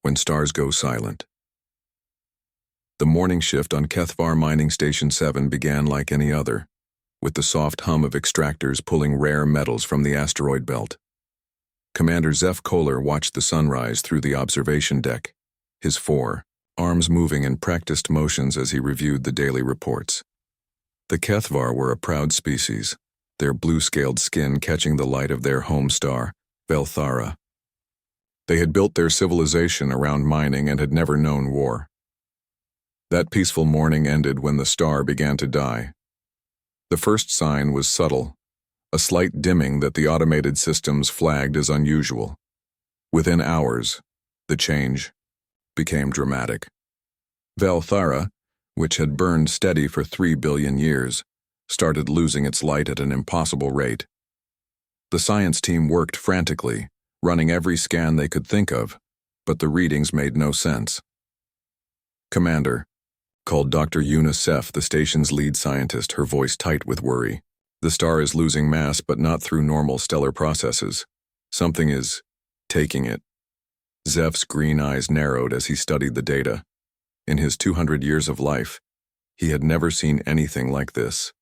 When stars go silent. The morning shift on Kethvar Mining Station 7 began like any other, with the soft hum of extractors pulling rare metals from the asteroid belt. Commander Zeph Kohler watched the sunrise through the observation deck, his arms moving in practiced motions as he reviewed the daily reports. The Kethvar were a proud species, their blue-scaled skin catching the light of their home star, Velthara. They had built their civilization around mining and had never known war. That peaceful morning ended when the star began to die. The first sign was subtle, a slight dimming that the automated systems flagged as unusual. Within hours, the change became dramatic. Velthara, which had burned steady for 3 billion years, started losing its light at an impossible rate. The science team worked frantically, running every scan they could think of, but the readings made no sense. "Commander," called Dr. Youssef, the station's lead scientist, her voice tight with worry. "The star is losing mass, but not through normal stellar processes. Something is taking it." Zeph's green eyes narrowed as he studied the data. In his 200 years of life, he had never seen anything like this.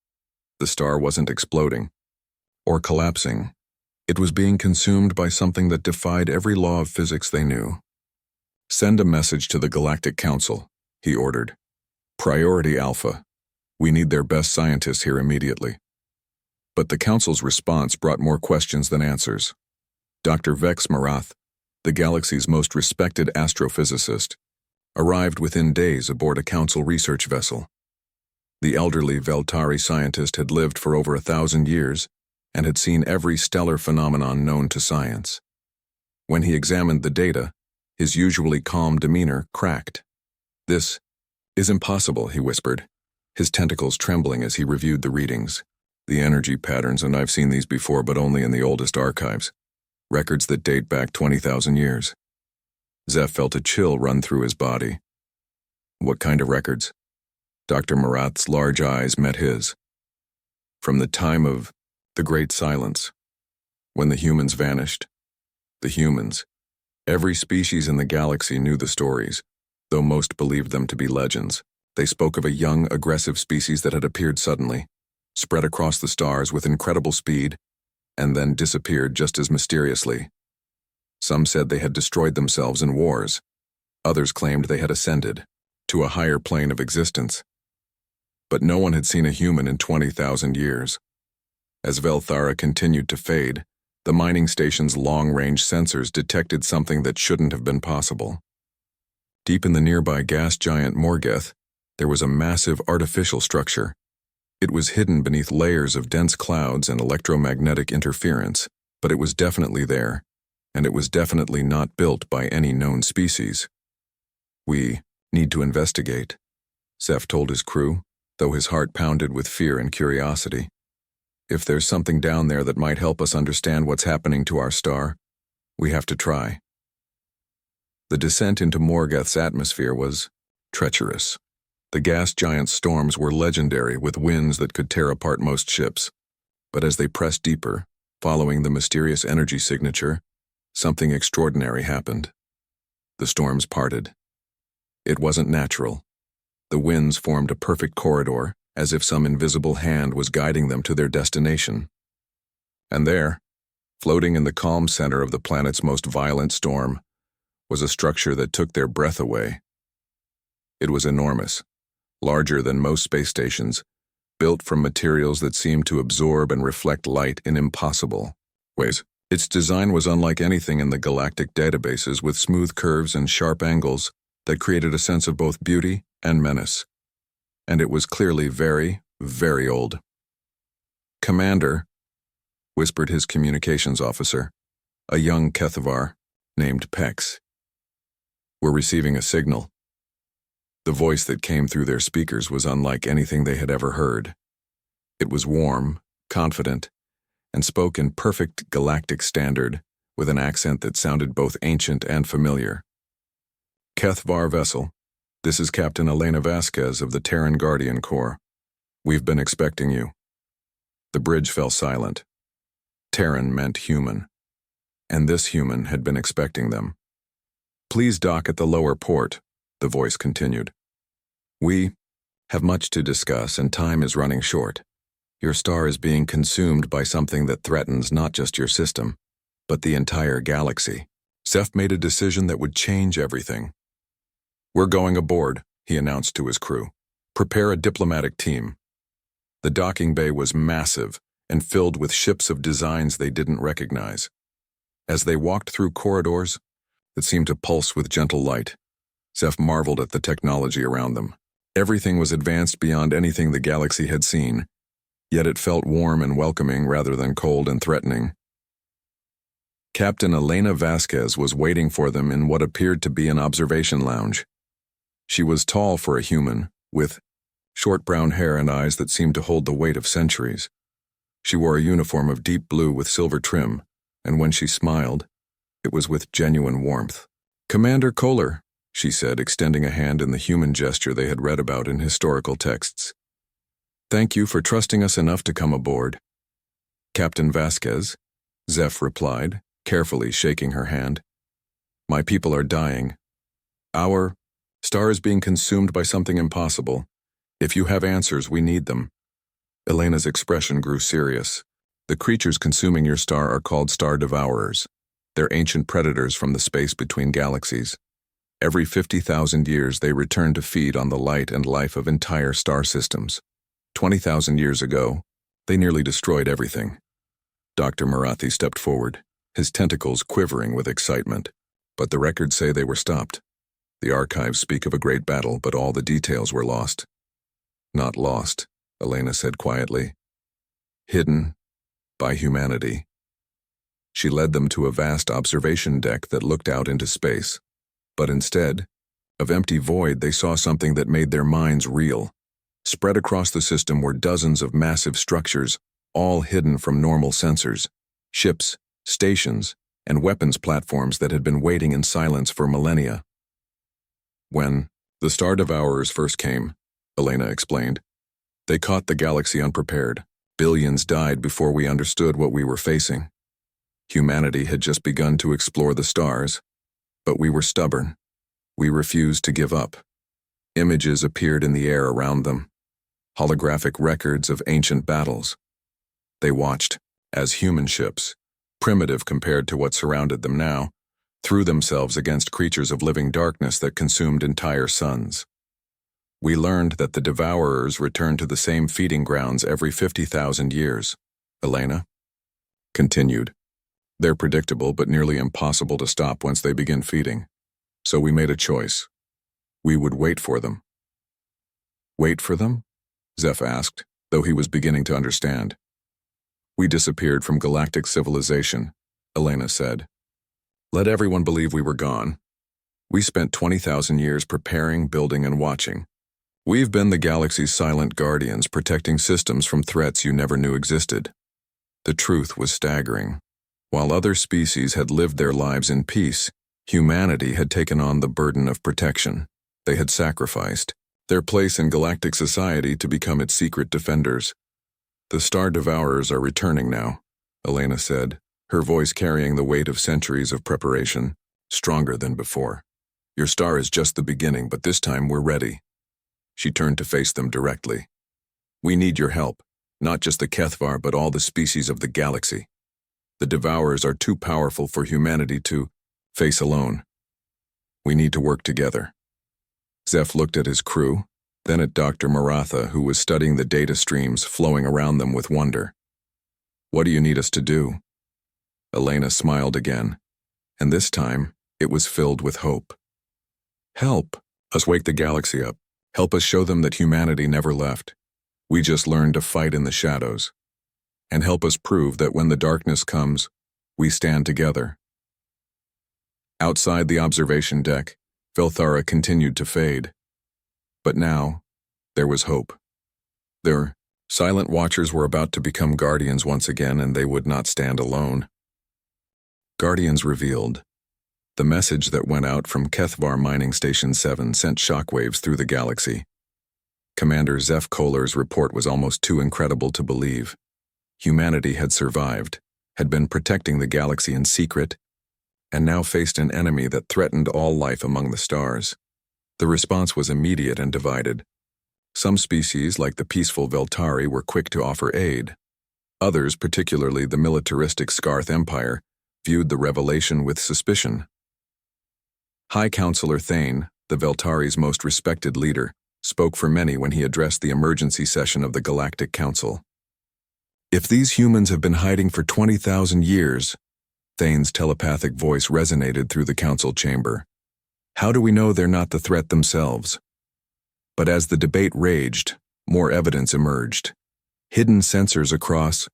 The star wasn't exploding or collapsing. It was being consumed by something that defied every law of physics they knew. "Send a message to the Galactic Council," he ordered. "Priority Alpha. We need their best scientists here immediately." But the Council's response brought more questions than answers. Dr. Vex Marath, the galaxy's most respected astrophysicist, arrived within days aboard a Council research vessel. The elderly Veltari scientist had lived for over 1,000 years and had seen every stellar phenomenon known to science. When he examined the data, his usually calm demeanor cracked. "This is impossible," he whispered, his tentacles trembling as he reviewed the readings. "The energy patterns, and I've seen these before, but only in the oldest archives. Records that date back 20,000 years. Zeph felt a chill run through his body. "What kind of records?" Dr. Marath's large eyes met his. "From the time of the Great Silence, when the humans vanished. The humans. Every species in the galaxy knew the stories, though most believed them to be legends. They spoke of a young, aggressive species that had appeared suddenly, spread across the stars with incredible speed, and then disappeared just as mysteriously. Some said they had destroyed themselves in wars. Others claimed they had ascended to a higher plane of existence. But no one had seen a human in 20,000 years. As Velthara continued to fade, the mining station's long-range sensors detected something that shouldn't have been possible. Deep in the nearby gas giant Morgeth, there was a massive artificial structure. It was hidden beneath layers of dense clouds and electromagnetic interference, but it was definitely there, and it was definitely not built by any known species. "We need to investigate," Zeph told his crew, though his heart pounded with fear and curiosity. "If there's something down there that might help us understand what's happening to our star, we have to try." The descent into Morgeth's atmosphere was treacherous. The gas giant's storms were legendary, with winds that could tear apart most ships. But as they pressed deeper, following the mysterious energy signature, something extraordinary happened. The storms parted. It wasn't natural. The winds formed a perfect corridor, as if some invisible hand was guiding them to their destination. And there, floating in the calm center of the planet's most violent storm, was a structure that took their breath away. It was enormous, larger than most space stations, built from materials that seemed to absorb and reflect light in impossible ways. Its design was unlike anything in the galactic databases, with smooth curves and sharp angles that created a sense of both beauty and menace. And it was clearly very, very old. "Commander," whispered his communications officer, a young Kethvar named Pex. "We're receiving a signal." The voice that came through their speakers was unlike anything they had ever heard. It was warm, confident, and spoke in perfect galactic standard, with an accent that sounded both ancient and familiar. "Kethvar vessel, this is Captain Elena Vasquez of the Terran Guardian Corps. We've been expecting you." The bridge fell silent. Terran meant human, and this human had been expecting them. Please dock at the lower port, the voice continued. We have much to discuss and time is running short. Your star is being consumed by something that threatens not just your system, but the entire galaxy. Zeph made a decision that would change everything. We're going aboard, he announced to his crew. Prepare a diplomatic team. The docking bay was massive and filled with ships of designs they didn't recognize. As they walked through corridors that seemed to pulse with gentle light, Zeph marveled at the technology around them. Everything was advanced beyond anything the galaxy had seen, yet it felt warm and welcoming rather than cold and threatening. Captain Elena Vasquez was waiting for them in what appeared to be an observation lounge. She was tall for a human, with short brown hair and eyes that seemed to hold the weight of centuries. She wore a uniform of deep blue with silver trim, and when she smiled, it was with genuine warmth. Commander Kohler, she said, extending a hand in the human gesture they had read about in historical texts. Thank you for trusting us enough to come aboard. Captain Vasquez, Zeph replied, carefully shaking her hand. My people are dying. Our star is being consumed by something impossible. If you have answers, we need them. Elena's expression grew serious. The creatures consuming your star are called star devourers. They're ancient predators from the space between galaxies. Every 50,000 years they return to feed on the light and life of entire star systems. 20,000 years ago, they nearly destroyed everything. Dr. Marathi stepped forward, his tentacles quivering with excitement. But the records say they were stopped. The archives speak of a great battle, but all the details were lost. Not lost, Elena said quietly. Hidden by humanity. She led them to a vast observation deck that looked out into space. But instead of empty void, they saw something that made their minds reel. Spread across the system were dozens of massive structures, all hidden from normal sensors. Ships, stations, and weapons platforms that had been waiting in silence for millennia. When the Star Devourers first came, Elena explained, they caught the galaxy unprepared. Billions died before we understood what we were facing. Humanity had just begun to explore the stars, but we were stubborn. We refused to give up. Images appeared in the air around them, holographic records of ancient battles. They watched as human ships, primitive compared to what surrounded them now, threw themselves against creatures of living darkness that consumed entire suns. We learned that the Devourers returned to the same feeding grounds every 50,000 years. Elena continued. They're predictable but nearly impossible to stop once they begin feeding. So we made a choice. We would wait for them. Wait for them? Zeph asked, though he was beginning to understand. We disappeared from galactic civilization, Elena said. Let everyone believe we were gone. We spent 20,000 years preparing, building, and watching. We've been the galaxy's silent guardians, protecting systems from threats you never knew existed. The truth was staggering. While other species had lived their lives in peace, humanity had taken on the burden of protection. They had sacrificed their place in galactic society to become its secret defenders. The Star Devourers are returning now, Elena said, her voice carrying the weight of centuries of preparation, stronger than before. Your star is just the beginning, but this time we're ready. She turned to face them directly. We need your help, not just the Kethvar, but all the species of the galaxy. The Devourers are too powerful for humanity to face alone. We need to work together. Zeph looked at his crew, then at Dr. Maratha, who was studying the data streams flowing around them with wonder. What do you need us to do? Elena smiled again, and this time it was filled with hope. Help us wake the galaxy up. Help us show them that humanity never left. We just learned to fight in the shadows. And help us prove that when the darkness comes, we stand together. Outside the observation deck, Velthara continued to fade. But now, there was hope. Their silent watchers were about to become guardians once again, and they would not stand alone. Guardians revealed. The message that went out from Kethvar Mining Station 7 sent shockwaves through the galaxy. Commander Zeph Kohler's report was almost too incredible to believe. Humanity had survived, had been protecting the galaxy in secret, and now faced an enemy that threatened all life among the stars. The response was immediate and divided. Some species, like the peaceful Veltari, were quick to offer aid. Others, particularly the militaristic Scarth Empire, viewed the revelation with suspicion. High Counselor Thane, the Veltari's most respected leader, spoke for many when he addressed the emergency session of the Galactic Council. "If these humans have been hiding for 20,000 years, Thane's telepathic voice resonated through the council chamber. How do we know they're not the threat themselves? But as the debate raged, more evidence emerged. Hidden sensors across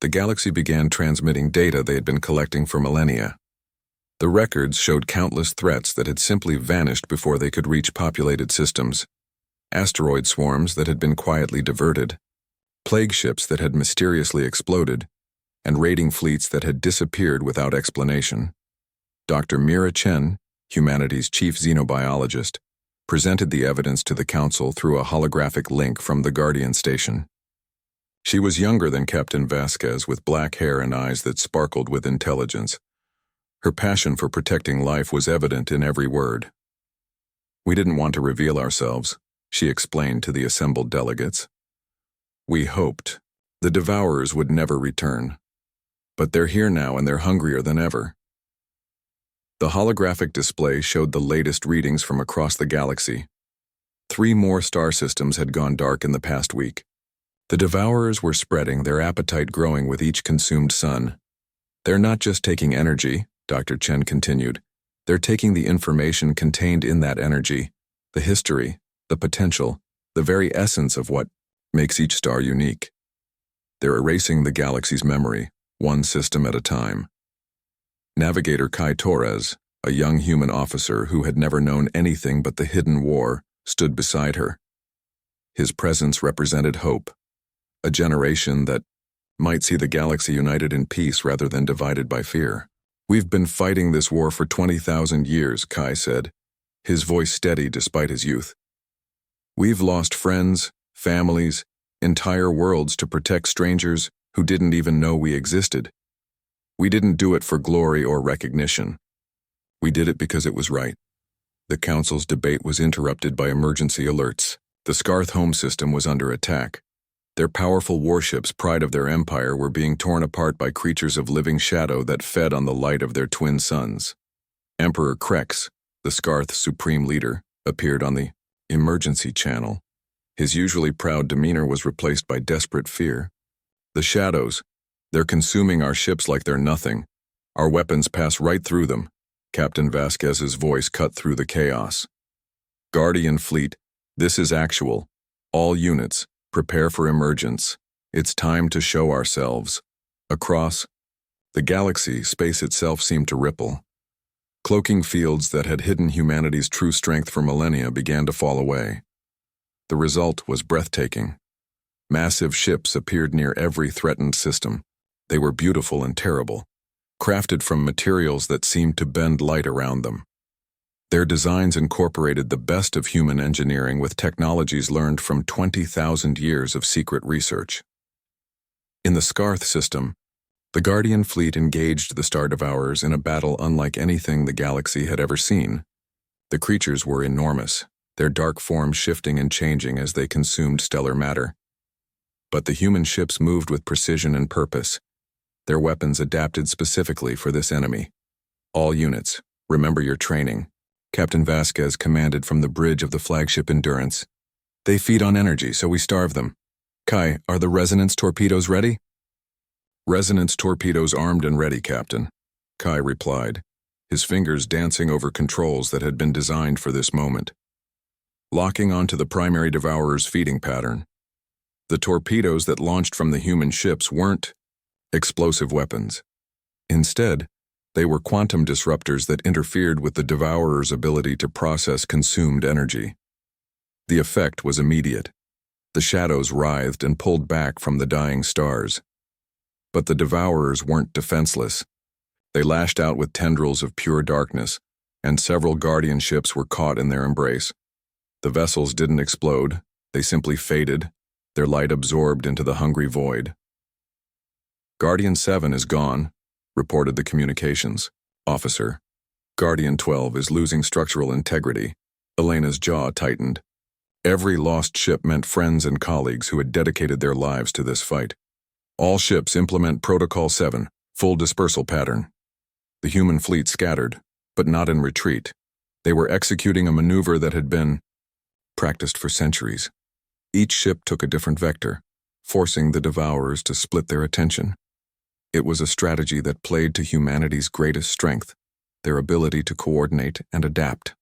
the galaxy began transmitting data they had been collecting for millennia. The records showed countless threats that had simply vanished before they could reach populated systems. Asteroid swarms that had been quietly diverted, plague ships that had mysteriously exploded, and raiding fleets that had disappeared without explanation. Dr. Mira Chen, humanity's chief xenobiologist, presented the evidence to the council through a holographic link from the Guardian station. She was younger than Captain Vasquez, with black hair and eyes that sparkled with intelligence. Her passion for protecting life was evident in every word. "We didn't want to reveal ourselves," she explained to the assembled delegates. "We hoped the Devourers would never return. But they're here now and they're hungrier than ever." The holographic display showed the latest readings from across the galaxy. 3 more star systems had gone dark in the past week. The Devourers were spreading, their appetite growing with each consumed sun. "They're not just taking energy," Dr. Chen continued. "They're taking the information contained in that energy, the history, the potential, the very essence of what makes each star unique. They're erasing the galaxy's memory, one system at a time." Navigator Kai Torres, a young human officer who had never known anything but the hidden war, stood beside her. His presence represented hope, a generation that might see the galaxy united in peace rather than divided by fear. "We've been fighting this war for 20,000 years, Kai said, his voice steady despite his youth. "We've lost friends, families, entire worlds to protect strangers who didn't even know we existed. We didn't do it for glory or recognition. We did it because it was right." The council's debate was interrupted by emergency alerts. The Scarth home system was under attack. Their powerful warships, pride of their empire, were being torn apart by creatures of living shadow that fed on the light of their twin suns. Emperor Krex, the Scarth's supreme leader, appeared on the emergency channel. His usually proud demeanor was replaced by desperate fear. "The shadows, they're consuming our ships like they're nothing. Our weapons pass right through them." Captain Vasquez's voice cut through the chaos. "Guardian Fleet, this is actual. All units, prepare for emergence. It's time to show ourselves." Across the galaxy, space itself seemed to ripple. Cloaking fields that had hidden humanity's true strength for millennia began to fall away. The result was breathtaking. Massive ships appeared near every threatened system. They were beautiful and terrible, crafted from materials that seemed to bend light around them. Their designs incorporated the best of human engineering with technologies learned from 20,000 years of secret research. In the Scarth system, the Guardian fleet engaged the Star Devourers in a battle unlike anything the galaxy had ever seen. The creatures were enormous, their dark forms shifting and changing as they consumed stellar matter. But the human ships moved with precision and purpose, their weapons adapted specifically for this enemy. "All units, remember your training," Captain Vasquez commanded from the bridge of the flagship Endurance. "They feed on energy, so we starve them. Kai, are the resonance torpedoes ready?" "Resonance torpedoes armed and ready, Captain," Kai replied, his fingers dancing over controls that had been designed for this moment. Locking onto the primary Devourer's feeding pattern. The torpedoes that launched from the human ships weren't explosive weapons. Instead, they were quantum disruptors that interfered with the Devourer's ability to process consumed energy. The effect was immediate. The shadows writhed and pulled back from the dying stars. But the Devourers weren't defenseless. They lashed out with tendrils of pure darkness, and several Guardian ships were caught in their embrace. The vessels didn't explode, they simply faded, their light absorbed into the hungry void. "Guardian 7 is gone," reported the communications. Officer, Guardian 12 is losing structural integrity. Elena's jaw tightened. Every lost ship meant friends and colleagues who had dedicated their lives to this fight. All ships implement Protocol 7, full dispersal pattern. The human fleet scattered, but not in retreat. They were executing a maneuver that had been practiced for centuries. Each ship took a different vector, forcing the Devourers to split their attention. It was a strategy that played to humanity's greatest strength, their ability to coordinate and adapt.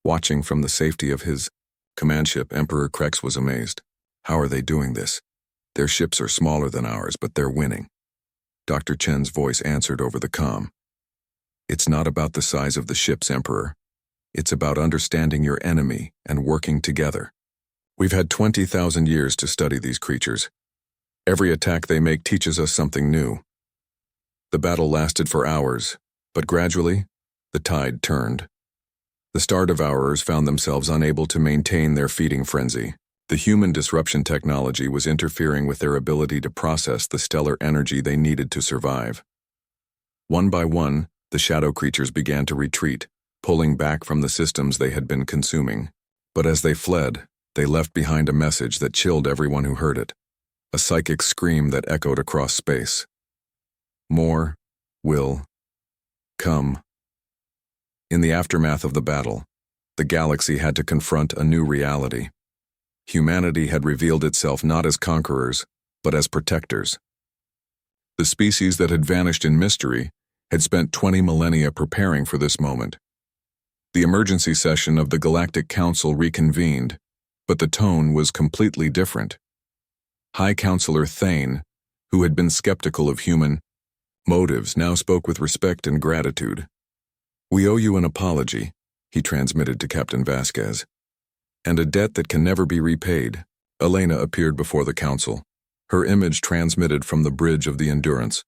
Watching from the safety of his command ship, Emperor Krex was amazed. How are they doing this? Their ships are smaller than ours, but they're winning. Dr. Chen's voice answered over the comm. It's not about the size of the ships, Emperor. It's about understanding your enemy and working together. We've had 20,000 years to study these creatures. Every attack they make teaches us something new. The battle lasted for hours, but gradually, the tide turned. The Star Devourers found themselves unable to maintain their feeding frenzy. The human disruption technology was interfering with their ability to process the stellar energy they needed to survive. One by one, the shadow creatures began to retreat, pulling back from the systems they had been consuming. But as they fled, they left behind a message that chilled everyone who heard it. A psychic scream that echoed across space. More will come. In the aftermath of the battle, the galaxy had to confront a new reality. Humanity had revealed itself not as conquerors, but as protectors. The species that had vanished in mystery had spent 20 millennia preparing for this moment. The emergency session of the Galactic Council reconvened, but the tone was completely different. High Counselor Thane, who had been skeptical of human motives, now spoke with respect and gratitude. "We owe you an apology," he transmitted to Captain Vasquez, "and a debt that can never be repaid." Elena appeared before the council, her image transmitted from the bridge of the Endurance.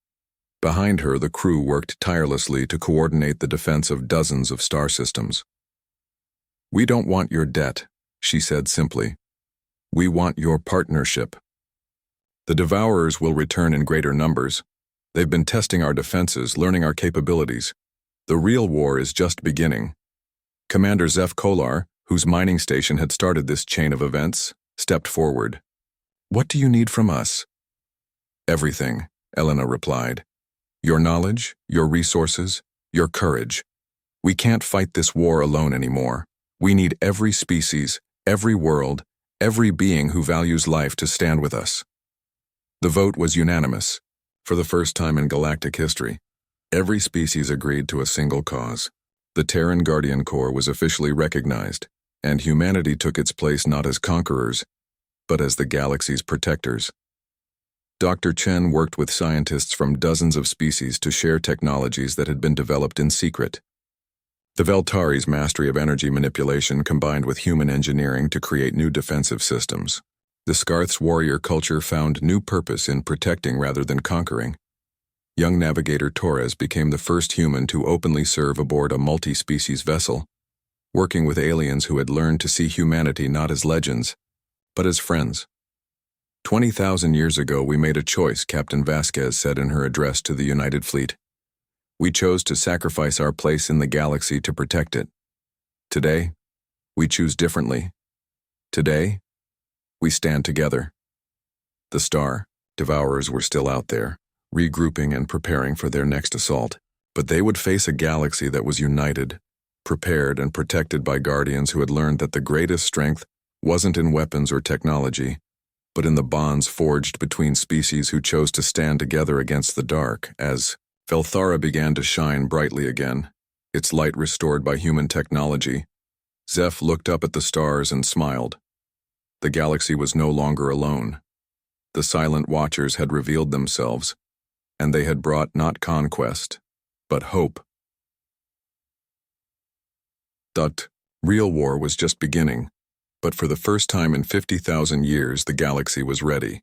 Behind her, the crew worked tirelessly to coordinate the defense of dozens of star systems. "We don't want your debt," she said simply. "We want your partnership. The Devourers will return in greater numbers. They've been testing our defenses, learning our capabilities. The real war is just beginning." Commander Zeph Kolar, whose mining station had started this chain of events, stepped forward. "What do you need from us?" "Everything," Elena replied. "Your knowledge, your resources, your courage. We can't fight this war alone anymore. We need every species, every world, every being who values life to stand with us." The vote was unanimous. For the first time in galactic history, every species agreed to a single cause. The Terran Guardian Corps was officially recognized, and humanity took its place not as conquerors, but as the galaxy's protectors. Dr. Chen worked with scientists from dozens of species to share technologies that had been developed in secret. The Veltari's mastery of energy manipulation combined with human engineering to create new defensive systems. The Scarth's warrior culture found new purpose in protecting rather than conquering. Young navigator Torres became the first human to openly serve aboard a multi-species vessel, working with aliens who had learned to see humanity not as legends, but as friends. 20,000 years ago we made a choice, Captain Vasquez said in her address to the United Fleet. We chose to sacrifice our place in the galaxy to protect it. Today, we choose differently. Today, we stand together. The Star Devourers were still out there, regrouping and preparing for their next assault, but they would face a galaxy that was united, prepared and protected by guardians who had learned that the greatest strength wasn't in weapons or technology, but in the bonds forged between species who chose to stand together against the dark. As Velthara began to shine brightly again, its light restored by human technology, Zeph looked up at the stars and smiled. The galaxy was no longer alone. The silent watchers had revealed themselves, and they had brought not conquest, but hope. The real war was just beginning, but for the first time in 50,000 years the galaxy was ready.